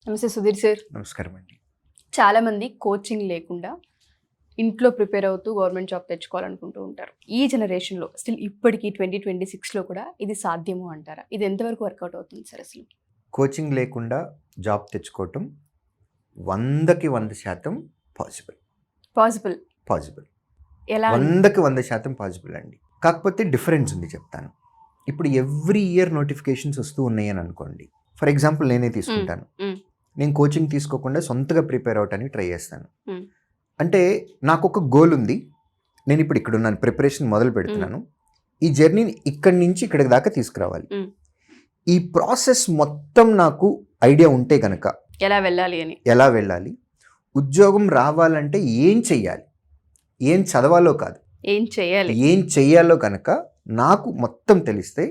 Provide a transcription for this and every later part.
నమస్తే సుధీర్ సార్. నమస్కారం అండి. చాలామంది కోచింగ్ లేకుండా ఇంట్లో ప్రిపేర్ అవుతూ గవర్నమెంట్ జాబ్ తెచ్చుకోవాలనుకుంటూ ఉంటారు. ఈ జనరేషన్లో స్టిల్ ఇప్పటికీ 2026లో కూడా ఇది సాధ్యము అంటారా? ఇది ఎంతవరకు వర్కౌట్ అవుతుంది సార్ అసలు? కోచింగ్ లేకుండా జాబ్ తెచ్చుకోవటం 100కి 100% పాసిబుల్. పాసిబుల్ ఎలా? 100కి 100% పాసిబుల్ అండి. కాకపోతే డిఫరెన్స్ ఉంది, చెప్తాను. ఇప్పుడు ఎవ్రీ ఇయర్ నోటిఫికేషన్స్ వస్తూ ఉన్నాయి అని అనుకోండి. ఫర్ ఎగ్జాంపుల్ నేనే తీసుకుంటాను. నేను కోచింగ్ తీసుకోకుండా సొంతగా ప్రిపేర్ అవటానికి ట్రై చేస్తాను. అంటే నాకు ఒక గోల్ ఉంది. నేను ఇప్పుడు ఇక్కడ ఉన్నాను, ప్రిపరేషన్ మొదలు పెడుతున్నాను. ఈ జర్నీని ఇక్కడి నుంచి ఇక్కడికి దాకా తీసుకురావాలి. ఈ ప్రాసెస్ మొత్తం నాకు ఐడియా ఉంటే గనక ఎలా వెళ్ళాలి, ఉద్యోగం రావాలంటే ఏం చెయ్యాలి, ఏం చదవాలో కాదు, ఏం చెయ్యాలో కనుక నాకు మొత్తం తెలిస్తే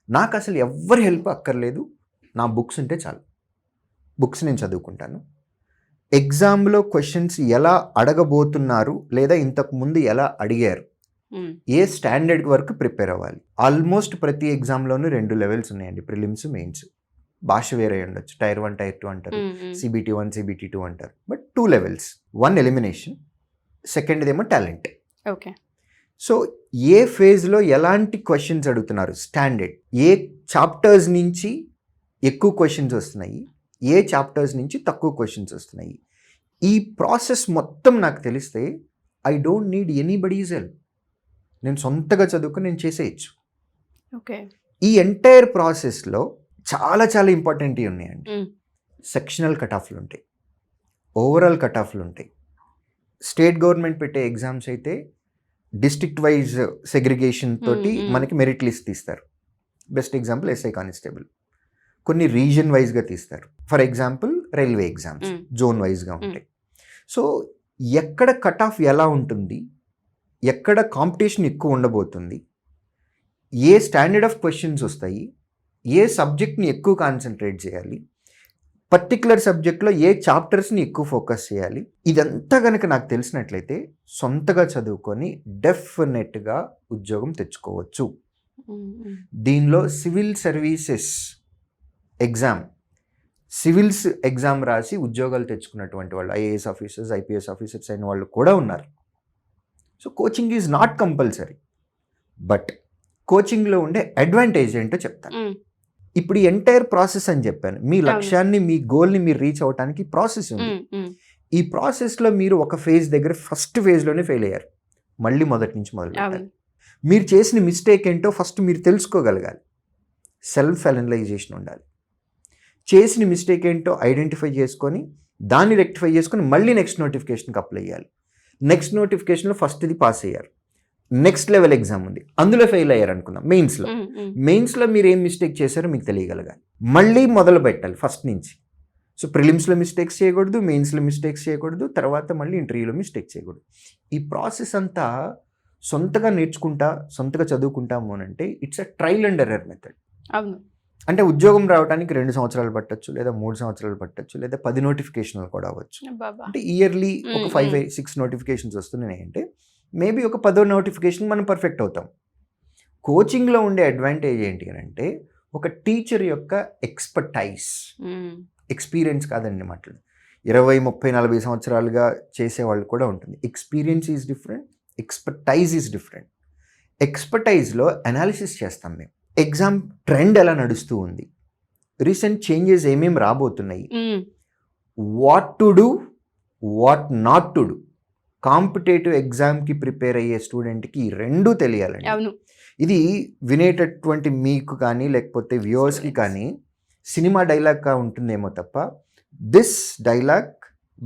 నాకు అసలు ఎవ్వరి హెల్ప్ అక్కర్లేదు. నా బుక్స్ ఉంటే చాలు. బుక్స్ నేను చదువుకుంటాను. ఎగ్జామ్లో క్వశ్చన్స్ ఎలా అడగబోతున్నారు లేదా ఇంతకు ముందు ఎలా అడిగారు, ఏ స్టాండర్డ్ వరకు ప్రిపేర్ అవ్వాలి. ఆల్మోస్ట్ ప్రతి ఎగ్జామ్లోనూ 2 లెవెల్స్ ఉన్నాయండి, ప్రిలిమ్స్, మెయిన్స్. భాష వేరే ఉండొచ్చు, టైర్ 1 టైర్ 2 అంటారు, CBT 1 CBT 2 అంటారు. బట్ 2 లెవెల్స్, 1 ఎలిమినేషన్, సెకండ్దేమో టాలెంట్. ఓకే. సో ఏ ఫేజ్లో ఎలాంటి క్వశ్చన్స్ అడుగుతున్నారు, స్టాండర్డ్, ఏ చాప్టర్స్ నుంచి ఎక్కువ క్వశ్చన్స్ వస్తున్నాయి, ఏ చాప్టర్స్ నుంచి తక్కువ క్వశ్చన్స్ వస్తున్నాయి, ఈ ప్రాసెస్ మొత్తం నాకు తెలిస్తే I don't need anybody's help. నేను సొంతగా చదువుకుని నేను చేసేయచ్చు. ఓకే. ఈ ఎంటైర్ ప్రాసెస్లో చాలా చాలా ఇంపార్టెంట్ ఉన్నాయండి. సెక్షనల్ కట్ ఆఫ్లు ఉంటాయి, ఓవరాల్ కట్ ఆఫ్లు ఉంటాయి. స్టేట్ గవర్నమెంట్ పెట్టే ఎగ్జామ్స్ అయితే డిస్ట్రిక్ట్ వైజ్ సెగ్రిగేషన్ తోటి మనకి మెరిట్ లిస్ట్ తీస్తారు. Best example SI constable. కొన్ని రీజన్ వైజ్గా తీస్తారు. For example railway exams zone వైజ్గా ఉంటాయి. సో ఎక్కడ కట్ ఆఫ్ ఎలా ఉంటుంది, ఎక్కడ కాంపిటీషన్ ఎక్కువ ఉండబోతుంది, ఏ స్టాండర్డ్ ఆఫ్ క్వశ్చన్స్ వస్తాయి, ఏ సబ్జెక్ట్ని ఎక్కువ కాన్సన్ట్రేట్ చేయాలి, పర్టికులర్ సబ్జెక్ట్లో ఏ చాప్టర్స్ని ఎక్కువ ఫోకస్ చేయాలి, ఇదంతా కనుక నాకు తెలిసినట్లయితే సొంతగా చదువుకొని డెఫినెట్గా ఉద్యోగం తెచ్చుకోవచ్చు. దీనిలో civil services exam, civils exam రాసి ఉద్యోగాలు తెచ్చుకున్నటువంటి వాళ్ళు, IAS ఆఫీసర్స్, IPS ఆఫీసర్స్ అయిన వాళ్ళు కూడా ఉన్నారు. So coaching is not compulsory. But కోచింగ్లో ఉండే అడ్వాంటేజ్ ఏంటో చెప్తాను. ఇప్పుడు ఈ ఎంటైర్ ప్రాసెస్ అని చెప్పాను. మీ లక్ష్యాన్ని, మీ గోల్ని మీరు రీచ్ అవ్వడానికి ప్రాసెస్ ఉంది. ఈ ప్రాసెస్లో మీరు ఒక ఫేజ్ దగ్గర ఫస్ట్ ఫేజ్లోనే ఫెయిల్ అయ్యారు. మళ్ళీ మొదటి నుంచి మొదలు పెట్టాలి. మీరు చేసిన మిస్టేక్ ఏంటో ఫస్ట్ మీరు తెలుసుకోగలగాలి. సెల్ఫ్ అనలైజేషన్ ఉండాలి. చేసిన మిస్టేక్ ఏంటో ఐడెంటిఫై చేసుకొని దాన్ని రెక్టిఫై చేసుకొని మళ్ళీ నెక్స్ట్ నోటిఫికేషన్కి అప్లై చేయాలి. నెక్స్ట్ నోటిఫికేషన్లో ఫస్ట్ ఇది పాస్ అయ్యారు, నెక్స్ట్ లెవెల్ ఎగ్జామ్ ఉంది, అందులో ఫెయిల్ అయ్యారు అనుకుందాం. మెయిన్స్లో మీరు ఏం మిస్టేక్ చేశారో మీకు తెలియగలగాలి. మళ్ళీ మొదలు పెట్టాలి ఫస్ట్ నుంచి. సో ప్రిలిమ్స్లో మిస్టేక్స్ చేయకూడదు, మెయిన్స్లో మిస్టేక్స్ చేయకూడదు, తర్వాత మళ్ళీ ఇంటర్వ్యూలో మిస్టేక్ చేయకూడదు. ఈ ప్రాసెస్ అంతా సొంతగా నేర్చుకుంటా, సొంతగా చదువుకుంటాము అని అంటే it's a trial and error method. అవును. అంటే ఉద్యోగం రావడానికి 2 సంవత్సరాలు పట్టచ్చు, లేదా 3 సంవత్సరాలు పట్టచ్చు, లేదా 10 నోటిఫికేషన్లు కూడా అవ్వచ్చు. అంటే ఇయర్లీ ఒక 5-6 నోటిఫికేషన్స్ వస్తున్నాయి అంటే మేబీ ఒక 10వ నోటిఫికేషన్ మనం పర్ఫెక్ట్ అవుతాం. కోచింగ్లో ఉండే అడ్వాంటేజ్ ఏంటి అని అంటే ఒక టీచర్ యొక్క ఎక్స్పీరియన్స్ కాదండి మాట్లాడు, 20, 30, 40 సంవత్సరాలుగా చేసేవాళ్ళు కూడా ఉంటుంది. Experience is different, expertise is different. ఎక్స్పర్టైజ్లో అనాలిసిస్ చేస్తాం మేము. ఎగ్జామ్ ట్రెండ్ ఎలా నడుస్తూ ఉంది, రీసెంట్ చేంజెస్ ఏమేమి రాబోతున్నాయి, what to do, what not to do. Competitive ఎగ్జామ్కి ప్రిపేర్ అయ్యే స్టూడెంట్కి ఈ 2 తెలియాలండి. ఇది వినేటటువంటి మీకు కానీ లేకపోతే వ్యూవర్స్కి కానీ సినిమా డైలాగ్గా ఉంటుందేమో తప్ప this dialogue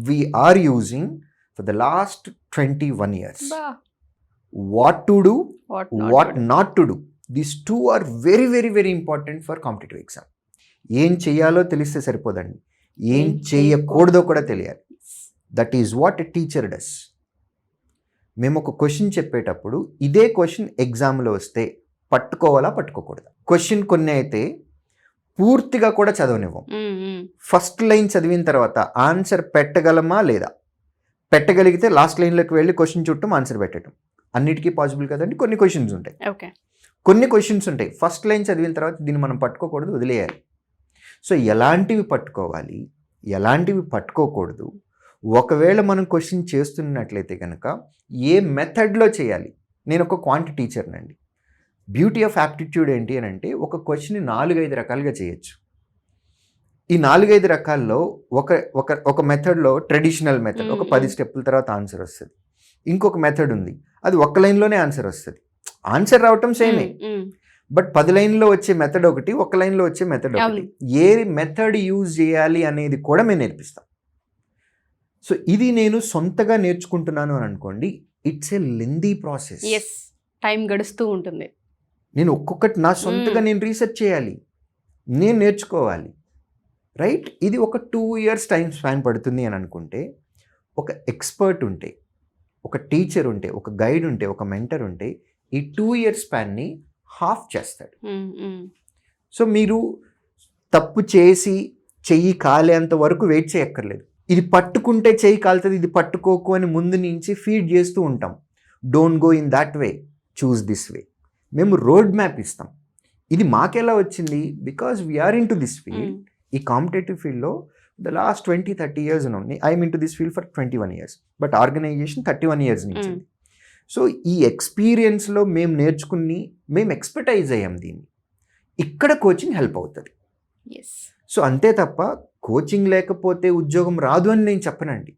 we are using for the last 21 years. What to do, what not to do, these 2 are very very very important for competitive exam. ఏం చేయాలో తెలిస్తే సరిపోదండి, ఏం చేయకూడదో కూడా తెలియాలి. That is what a teacher does. మేము ఒక క్వశ్చన్ చెప్పేటప్పుడు ఇదే క్వశ్చన్ ఎగ్జామ్లో వస్తే పట్టుకోవాలా పట్టుకోకూడదా. క్వశ్చన్ కొన్ని అయితే పూర్తిగా కూడా చదవనివ్వం. ఫస్ట్ లైన్ చదివిన తర్వాత ఆన్సర్ పెట్టగలమా లేదా, పెట్టగలిగితే లాస్ట్ లైన్లోకి వెళ్ళి క్వశ్చన్ చుట్టూ ఆన్సర్ పెట్టడం. అన్నిటికీ పాసిబుల్ కదండి. కొన్ని క్వశ్చన్స్ ఉంటాయి, కొన్ని క్వశ్చన్స్ ఉంటాయి ఫస్ట్ లైన్ చదివిన తర్వాత దీన్ని మనం పట్టుకోకూడదు, వదిలేయాలి. సో ఎలాంటివి పట్టుకోవాలి, ఎలాంటివి పట్టుకోకూడదు. ఒకవేళ మనం క్వశ్చన్ చేస్తున్నట్లయితే కనుక ఏ మెథడ్లో చేయాలి. నేను ఒక క్వాంటి టీచర్నండి. బ్యూటీ ఆఫ్ యాప్టిట్యూడ్ ఏంటి అని అంటే ఒక క్వశ్చన్ని 4-5 రకాలుగా చేయొచ్చు. ఈ 4-5 రకాల్లో ఒక మెథడ్లో ట్రెడిషనల్ మెథడ్ ఒక 10 స్టెప్పుల తర్వాత ఆన్సర్ వస్తుంది. ఇంకొక మెథడ్ ఉంది, అది ఒక్క లైన్లోనే ఆన్సర్ వస్తుంది. ఆన్సర్ రావటం సేమే, బట్ 10 లైన్లో వచ్చే మెథడ్ ఒకటి, ఒక లైన్లో వచ్చే మెథడ్ ఒకటి. ఏ మెథడ్ యూజ్ చేయాలి అనేది కూడా మేము నేర్పిస్తాం. సో ఇది నేను సొంతగా నేర్చుకుంటున్నాను అని అనుకోండి, it's a lengthy process. Time గడుస్తూ ఉంటుంది. నేను ఒక్కొక్కటి నా సొంతగా నేను రీసెర్చ్ చేయాలి, నేను నేర్చుకోవాలి, రైట్. ఇది ఒక 2 years టైం స్పాన్ పడుతుంది అని అనుకుంటే, ఒక ఎక్స్పర్ట్ ఉంటే, ఒక టీచర్ ఉంటే, ఒక గైడ్ ఉంటే, ఒక మెంటర్ ఉంటే ఈ 2 years స్పాన్ని హాఫ్ చేస్తాడు. సో మీరు తప్పు చేసి చెయ్యి కాలేంత వరకు వెయిట్ చేయక్కర్లేదు. ఇది పట్టుకుంటే చెయ్యి కాలుతుంది, ఇది పట్టుకోకు అని ముందు నుంచి ఫీడ్ చేస్తూ ఉంటాం. Don't go in that way, choose this way. మేము రోడ్ మ్యాప్ ఇస్తాం. ఇది మాకెలా వచ్చింది, because we're into this field. ఈ కాంపిటేటివ్ ఫీల్డ్లో ద లాస్ట్ 20-30 years ఉంది. I'm into this field for 21 years, but organisation 31 years నుంచి. సో ఈ ఎక్స్పీరియన్స్లో మేము నేర్చుకుని మేము ఎక్స్పర్టైజ్ అయ్యాం దీన్ని. ఇక్కడ కోచింగ్ హెల్ప్ అవుతుంది. సో అంతే తప్ప కోచింగ్ లేకపోతే ఉద్యోగం రాదు అని నేను చెప్పనండి.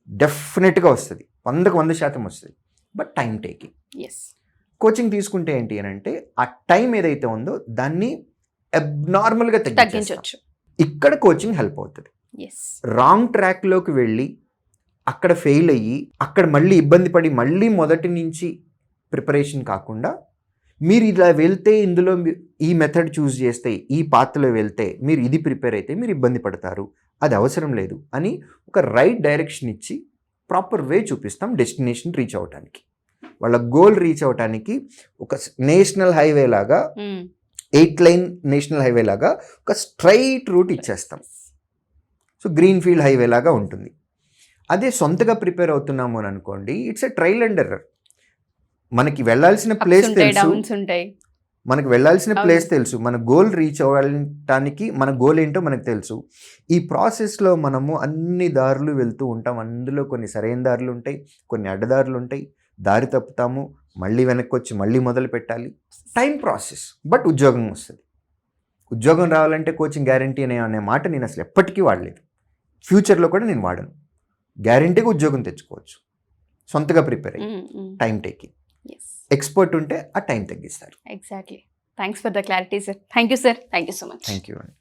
డెఫినెట్గా వస్తుంది, 100% వస్తుంది, బట్ టైం టేకింగ్. కోచింగ్ తీసుకుంటే ఏంటి అని అంటే ఆ టైం ఏదైతే ఉందో దాన్ని అబ్నార్మల్గా తగ్గించవచ్చు. ఇక్కడ కోచింగ్ హెల్ప్ అవుతుంది. రాంగ్ ట్రాక్లోకి వెళ్ళి అక్కడ ఫెయిల్ అయ్యి అక్కడ మళ్ళీ ఇబ్బంది పడి మళ్ళీ మొదటి నుంచి ప్రిపరేషన్ కాకుండా, మీరు ఇలా వెళ్తే ఇందులో ఈ మెథడ్ చూస్ చేస్తే, ఈ పాత్రలో వెళ్తే మీరు ఇది ప్రిపేర్ అయితే మీరు ఇబ్బంది పడతారు, అది అవసరం లేదు అని ఒక రైట్ డైరెక్షన్ ఇచ్చి ప్రాపర్ వే చూపిస్తాం డెస్టినేషన్ రీచ్ అవడానికి. వాళ్ళ గోల్ రీచ్ అవడానికి ఒక నేషనల్ హైవే లాగా, 8-lane నేషనల్ హైవే లాగా ఒక స్ట్రైట్ రూట్ ఇచ్చేస్తాం. సో గ్రీన్ ఫీల్డ్ హైవే లాగా ఉంటుంది. అదే సొంతగా ప్రిపేర్ అవుతున్నాము అని అనుకోండి, it's a trial and error. మనకి వెళ్ళాల్సిన ప్లేస్ తెలుసు, మనకు వెళ్ళాల్సిన ప్లేస్ తెలుసు, మన గోల్ రీచ్ అవ్వడానికి మన గోల్ ఏంటో మనకు తెలుసు. ఈ ప్రాసెస్లో మనము అన్ని దారులు వెళ్తూ ఉంటాం. అందులో కొన్ని సరైన దారులు ఉంటాయి, కొన్ని అడ్డదారులు ఉంటాయి, దారి తప్పుతాము, మళ్ళీ వెనక్కి వచ్చి మళ్ళీ మొదలు పెట్టాలి. టైం ప్రాసెస్, బట్ ఉద్యోగం వస్తుంది. ఉద్యోగం రావాలంటే కోచింగ్ గ్యారంటీ అనే మాట నేను అసలు ఎప్పటికీ వాడలేదు, ఫ్యూచర్లో కూడా నేను వాడను. గ్యారంటీగా ఉద్యోగం తెచ్చుకోవచ్చు సొంతగా ప్రిపేర్ అయ్యి. టైం టేకింగ్, ఎక్స్పర్ట్ ఉంటే ఆ టైం తగ్గిస్తారు. Exactly. Thanks for the clarity sir. Thank you sir. Thank you so much. Thank you అండి.